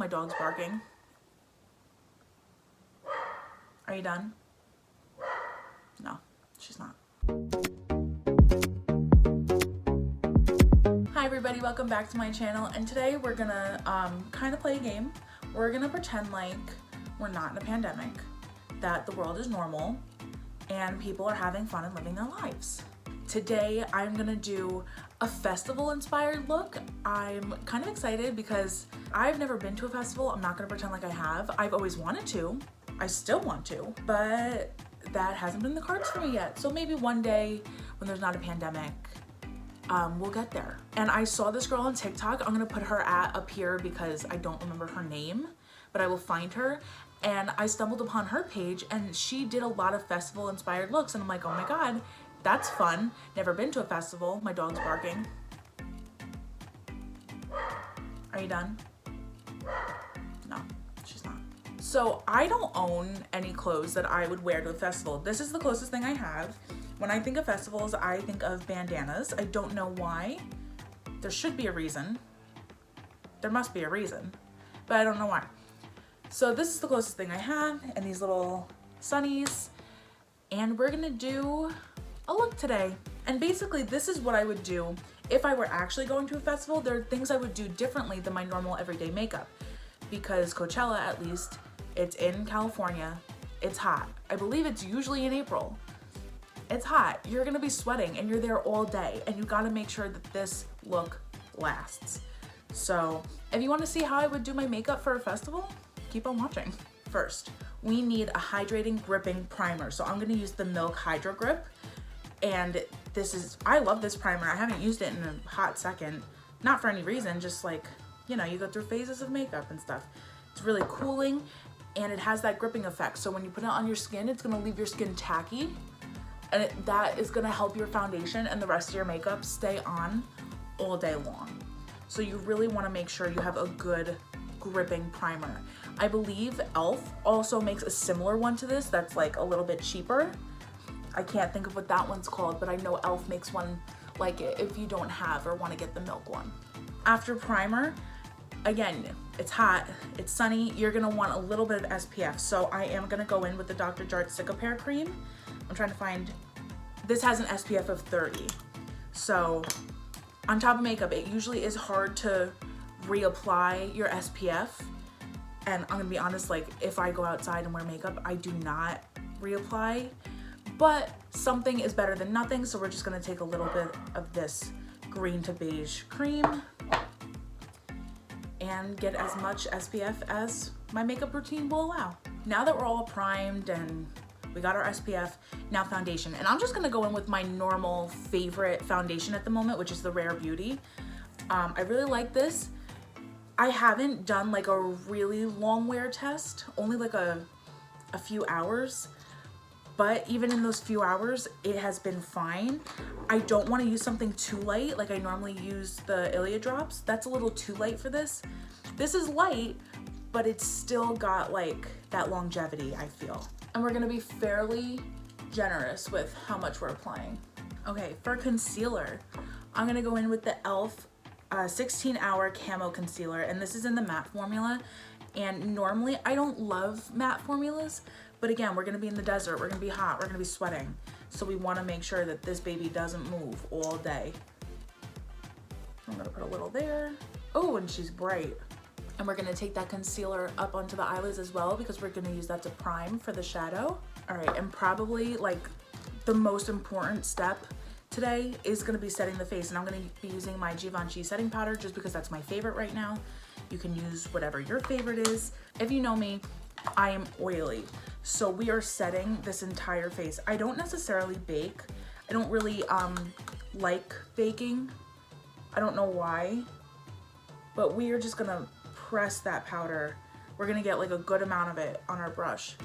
My dog's barking. Are you done? No, she's not. Hi everybody, welcome back to my channel, and today we're gonna kind of play a game. We're gonna pretend like we're not in a pandemic, that the world is normal, and people are having fun and living their lives. Today I'm gonna do a festival inspired look. I'm kind of excited because I've never been to a festival. I'm not gonna pretend like I have. I've always wanted to. I still want to, but that hasn't been in the cards for me yet. So maybe one day when there's not a pandemic, we'll get there. And I saw this girl on TikTok. I'm gonna put her up here because I don't remember her name, but I will find her. And I stumbled upon her page and she did a lot of festival inspired looks. And I'm like, oh my God, that's fun. Never been to a festival. My dog's barking. Are you done? No, she's not. So I don't own any clothes that I would wear to a festival. This is the closest thing I have. When I think of festivals, I think of bandanas. I don't know why. There should be a reason. There must be a reason, but I don't know why. So this is the closest thing I have, and these little sunnies. And we're gonna do a look today. And basically this is what I would do if I were actually going to a festival. There are things I would do differently than my normal everyday makeup, because Coachella, at least, it's in California. It's hot. I believe it's usually in April. It's hot. You're gonna be sweating and you're there all day, and you gotta make sure that this look lasts. So if you wanna see how I would do my makeup for a festival, keep on watching. First, we need a hydrating gripping primer. So I'm gonna use the Milk Hydro Grip. And I love this primer. I haven't used it in a hot second. Not for any reason, just like, you know, you go through phases of makeup and stuff. It's really cooling and it has that gripping effect. So when you put it on your skin, it's gonna leave your skin tacky, and that is gonna help your foundation and the rest of your makeup stay on all day long. So you really wanna make sure you have a good gripping primer. I believe e.l.f. also makes a similar one to this that's like a little bit cheaper. I can't think of what that one's called, but I know e.l.f. makes one like it if you don't have or want to get the milk one. After primer, again, it's hot, it's sunny, you're gonna want a little bit of SPF. So I am gonna go in with the Dr. Jart Cicapair cream. I'm trying to find, this has an SPF of 30. So on top of makeup, it usually is hard to reapply your SPF. And I'm gonna be honest, like if I go outside and wear makeup, I do not reapply. But something is better than nothing, so we're just gonna take a little bit of this green to beige cream and get as much SPF as my makeup routine will allow. Now that we're all primed and we got our SPF, now foundation. And I'm just gonna go in with my normal favorite foundation at the moment, which is the Rare Beauty. I really like this. I haven't done like a really long wear test, only like a few hours. But even in those few hours, it has been fine. I don't want to use something too light, like I normally use the Ilia drops. That's a little too light for this. This is light, but it's still got like that longevity, I feel. And we're gonna be fairly generous with how much we're applying. Okay, for concealer, I'm gonna go in with the e.l.f. 16-hour Camo Concealer, and this is in the matte formula. And normally I don't love matte formulas, but again, we're gonna be in the desert, we're gonna be hot, we're gonna be sweating. So we wanna make sure that this baby doesn't move all day. I'm gonna put a little there. Oh, and she's bright. And we're gonna take that concealer up onto the eyelids as well, because we're gonna use that to prime for the shadow. All right, and probably like the most important step today is gonna be setting the face. And I'm gonna be using my Givenchy setting powder just because that's my favorite right now. You can use whatever your favorite is. If you know me, I am oily. So we are setting this entire face. I don't necessarily bake. I don't really like baking. I don't know why, but we are just gonna press that powder. We're gonna get like a good amount of it on our brush.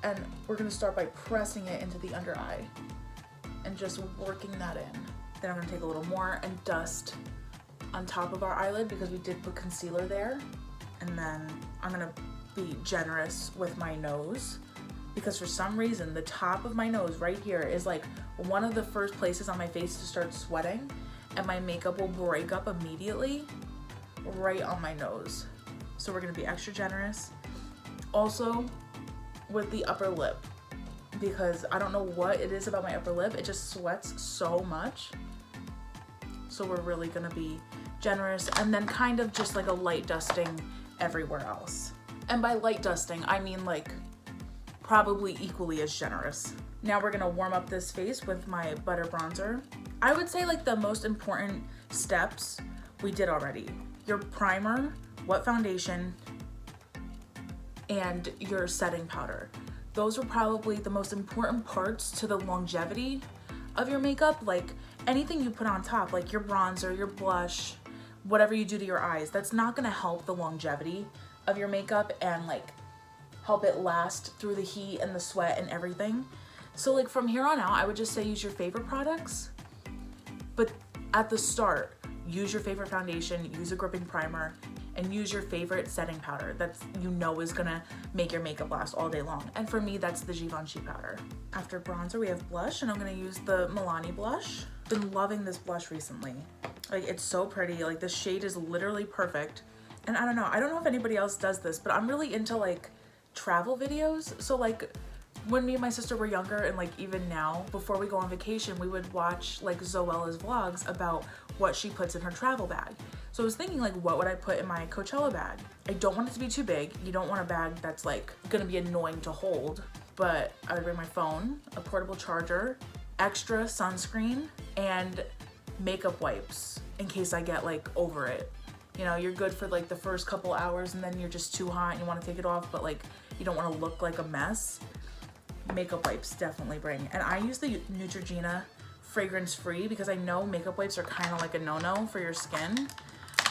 And we're gonna start by pressing it into the under eye and just working that in. Then I'm gonna take a little more and dust on top of our eyelid because we did put concealer there. And then I'm gonna be generous with my nose, because for some reason the top of my nose right here is like one of the first places on my face to start sweating, and my makeup will break up immediately right on my nose. So we're gonna be extra generous. Also with the upper lip, because I don't know what it is about my upper lip. It just sweats so much. So we're really gonna be generous, and then kind of just like a light dusting everywhere else. And by light dusting, I mean like probably equally as generous. Now we're gonna warm up this face with my butter bronzer. I would say like the most important steps we did already. Your primer, what foundation, and your setting powder. Those are probably the most important parts to the longevity of your makeup. Like anything you put on top, like your bronzer, your blush, whatever you do to your eyes, that's not gonna help the longevity of your makeup and like help it last through the heat and the sweat and everything. So like from here on out, I would just say use your favorite products, but at the start, use your favorite foundation, use a gripping primer, and use your favorite setting powder that's is gonna make your makeup last all day long. And for me, that's the Givenchy powder. After bronzer, we have blush, and I'm gonna use the Milani blush. Been loving this blush recently. Like, it's so pretty. Like, the shade is literally perfect. And I don't know if anybody else does this, but I'm really into like travel videos. So like when me and my sister were younger, and like even now, before we go on vacation, we would watch like Zoella's vlogs about what she puts in her travel bag. So I was thinking like, what would I put in my Coachella bag? I don't want it to be too big. You don't want a bag that's like gonna be annoying to hold, but I would bring my phone, a portable charger, extra sunscreen, and makeup wipes in case I get like over it. You know, you're good for like the first couple hours, and then you're just too hot and you want to take it off, but like you don't want to look like a mess. Makeup wipes definitely bring. And I use the Neutrogena fragrance free because I know makeup wipes are kind of like a no-no for your skin,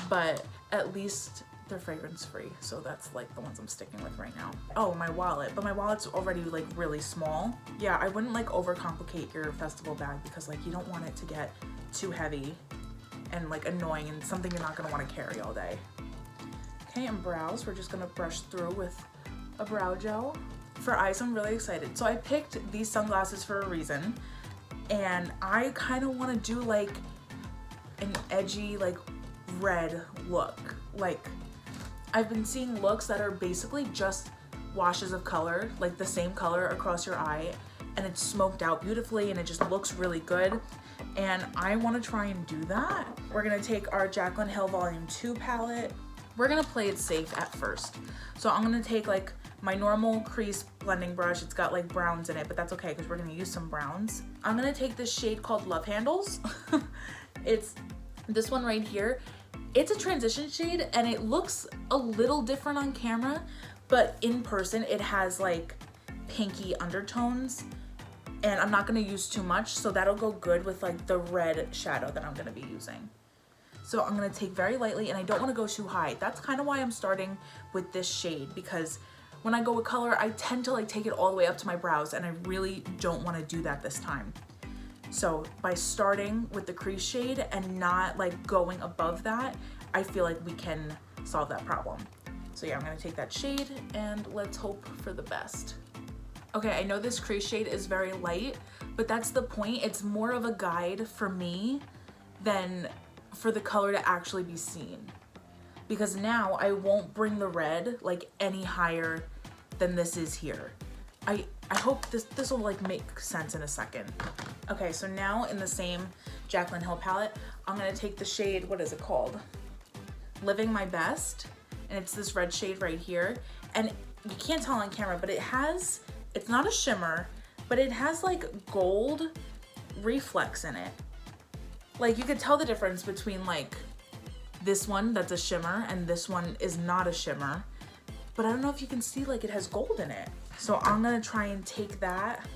but at least they're fragrance free. So that's like the ones I'm sticking with right now. Oh, my wallet, but my wallet's already like really small. Yeah, I wouldn't like overcomplicate your festival bag because like you don't want it to get too heavy and like annoying and something you're not gonna want to carry all day. Okay, and brows, we're just gonna brush through with a brow gel. For eyes, I'm really excited. So I picked these sunglasses for a reason, and I kind of want to do like an edgy like red look. Like I've been seeing looks that are basically just washes of color, like the same color across your eye, and it's smoked out beautifully and it just looks really good. And I want to try and do that. We're gonna take our Jaclyn Hill Volume 2 palette. We're gonna play it safe at first. So I'm gonna take like my normal crease blending brush. It's got like browns in it, but that's okay because we're gonna use some browns. I'm gonna take this shade called Love Handles. It's this one right here. It's a transition shade and it looks a little different on camera, but in person it has like pinky undertones, and I'm not gonna use too much, so that'll go good with like the red shadow that I'm gonna be using. So I'm gonna take very lightly, and I don't wanna go too high. That's kind of why I'm starting with this shade, because when I go with color, I tend to like take it all the way up to my brows, and I really don't wanna do that this time. So by starting with the crease shade and not like going above that, I feel like we can solve that problem. So yeah, I'm gonna take that shade and let's hope for the best. Okay, I know this crease shade is very light, but that's the point. It's more of a guide for me than for the color to actually be seen. Because now I won't bring the red like any higher than this is here. I hope this will like make sense in a second. Okay, so now in the same Jaclyn Hill palette, I'm gonna take the shade, what is it called? Living My Best. And it's this red shade right here. And you can't tell on camera, but it's not a shimmer, but it has like gold reflex in it. Like you could tell the difference between like this one that's a shimmer and this one is not a shimmer. But I don't know if you can see like it has gold in it. So I'm gonna try and take that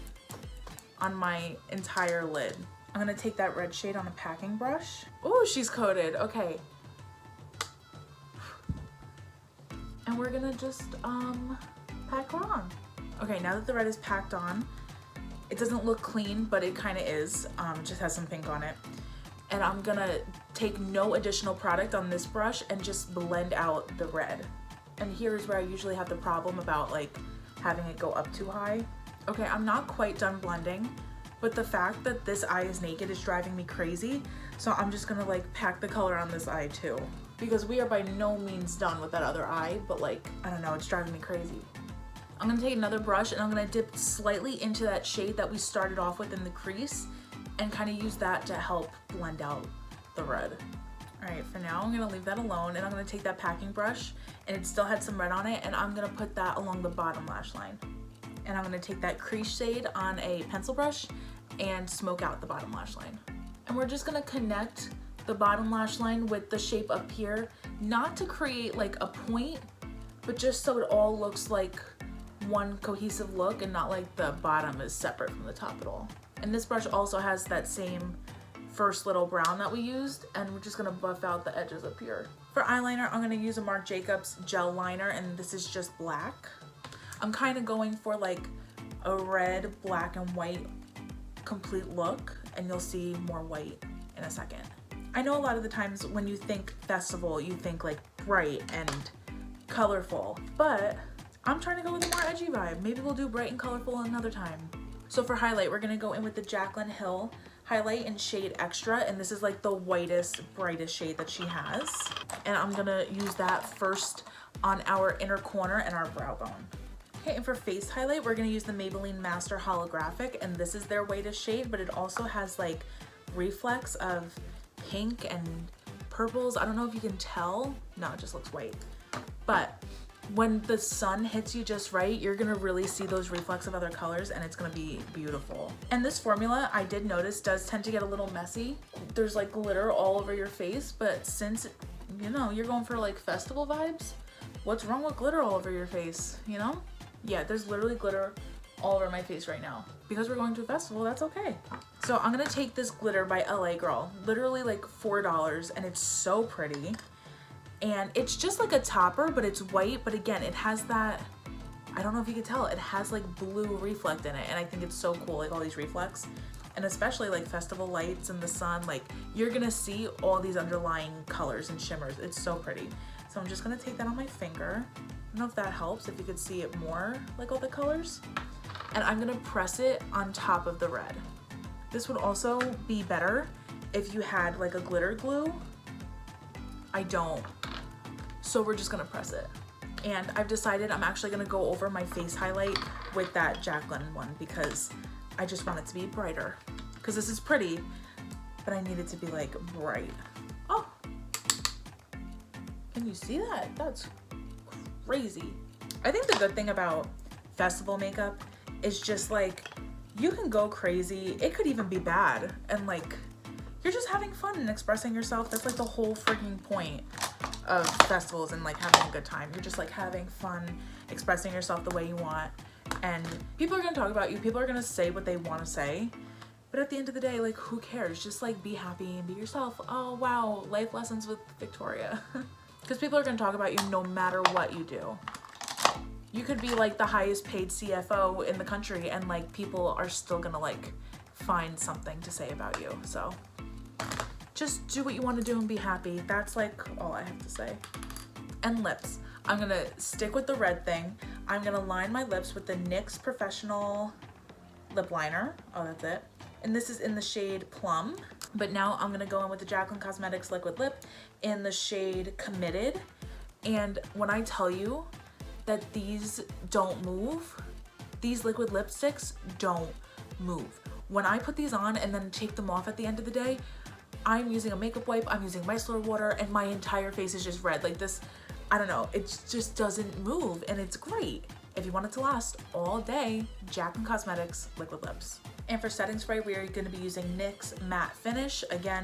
on my entire lid. I'm gonna take that red shade on a packing brush. Oh, she's coated, okay. And we're gonna just pack her on. Okay, now that the red is packed on, it doesn't look clean, but it kind of is. It just has some pink on it. And I'm gonna take no additional product on this brush and just blend out the red. And here's where I usually have the problem about like having it go up too high. Okay, I'm not quite done blending, but the fact that this eye is naked is driving me crazy. So I'm just gonna like pack the color on this eye too. because we are by no means done with that other eye, but like, I don't know, it's driving me crazy. I'm gonna take another brush and I'm gonna dip slightly into that shade that we started off with in the crease and kind of use that to help blend out the red. All right, for now, I'm gonna leave that alone and I'm gonna take that packing brush and it still had some red on it and I'm gonna put that along the bottom lash line. And I'm gonna take that crease shade on a pencil brush and smoke out the bottom lash line. And we're just gonna connect the bottom lash line with the shape up here, not to create like a point, but just so it all looks like one cohesive look and not like the bottom is separate from the top at all. And this brush also has that same first little brown that we used, and we're just gonna buff out the edges up here. For eyeliner, I'm gonna use a Marc Jacobs gel liner, and this is just black. I'm kind of going for like a red, black, and white complete look, and you'll see more white in a second. I know a lot of the times when you think festival, you think like bright and colorful, but I'm trying to go with a more edgy vibe. Maybe we'll do bright and colorful another time. So for highlight, we're gonna go in with the Jaclyn Hill highlight in shade Extra, and this is like the whitest, brightest shade that she has. And I'm gonna use that first on our inner corner and our brow bone. Okay, and for face highlight, we're gonna use the Maybelline Master Holographic, and this is their whitest shade, but it also has like reflex of pink and purples. I don't know if you can tell. No, it just looks white. But when the sun hits you just right, you're gonna really see those reflects of other colors and it's gonna be beautiful. And this formula, I did notice, does tend to get a little messy. There's like glitter all over your face, but since, you know, you're going for like festival vibes, what's wrong with glitter all over your face, you know? Yeah, there's literally glitter all over my face right now. Because we're going to a festival, that's okay. So I'm gonna take this glitter by LA Girl, literally like $4, and it's so pretty. And it's just like a topper, but it's white, but again, it has that, I don't know if you can tell, it has like blue reflect in it, and I think it's so cool, like all these reflects. And especially like festival lights and the sun, like you're gonna see all these underlying colors and shimmers. It's so pretty. So I'm just gonna take that on my finger. I don't know if that helps, if you could see it more, like all the colors. And I'm gonna press it on top of the red. This would also be better if you had like a glitter glue. I don't. So we're just gonna press it. And I've decided I'm actually gonna go over my face highlight with that Jaclyn one because I just want it to be brighter. Because this is pretty, but I need it to be like bright. Oh, can you see that? That's crazy. I think the good thing about festival makeup is just like, you can go crazy. It could even be bad. And like, you're just having fun and expressing yourself. That's like the whole freaking point of festivals and like having a good time. You're just like having fun, expressing yourself the way you want. And people are gonna talk about you. People are gonna say what they want to say. But at the end of the day, like, who cares? Just like be happy and be yourself. Oh wow, life lessons with Victoria. Because people are gonna talk about you no matter what you do. You could be like the highest paid CFO in the country and like people are still gonna like find something to say about you. So just do what you want to do and be happy. That's like all I have to say. And lips. I'm gonna stick with the red thing. I'm gonna line my lips with the NYX Professional Lip Liner. Oh, that's it. And this is in the shade Plum. But now I'm gonna go in with the Jaclyn Cosmetics Liquid Lip in the shade Committed. And when I tell you that these don't move, these liquid lipsticks don't move. When I put these on and then take them off at the end of the day, I'm using a makeup wipe, I'm using micellar water, and my entire face is just red. Like this, I don't know, it just doesn't move, and it's great. If you want it to last all day, Jaclyn Cosmetics Liquid Lips. And for setting spray, we are gonna be using NYX Matte Finish. Again,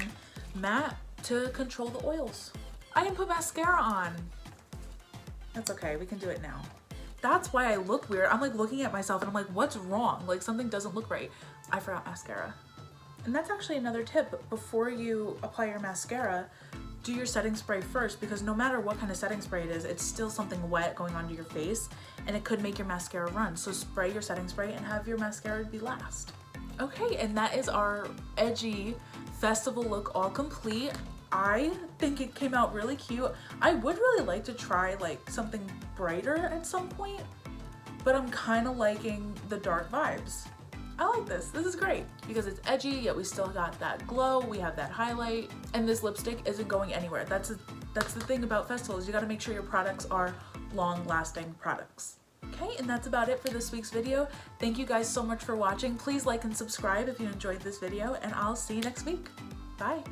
matte to control the oils. I didn't put mascara on. That's okay, we can do it now. That's why I look weird. I'm like looking at myself and I'm like, what's wrong? Like something doesn't look right. I forgot mascara. And that's actually another tip. Before you apply your mascara, do your setting spray first, because no matter what kind of setting spray it is, it's still something wet going onto your face and it could make your mascara run. So spray your setting spray and have your mascara be last. Okay, and that is our edgy festival look all complete. I think it came out really cute. I would really like to try like something brighter at some point, but I'm kind of liking the dark vibes. I like this. This is great because it's edgy, yet we still got that glow. We have that highlight, and this lipstick isn't going anywhere. That's That's the thing about festivals. You gotta make sure your products are long-lasting products. Okay, and that's about it for this week's video. Thank you guys so much for watching. Please like and subscribe if you enjoyed this video, and I'll see you next week. Bye.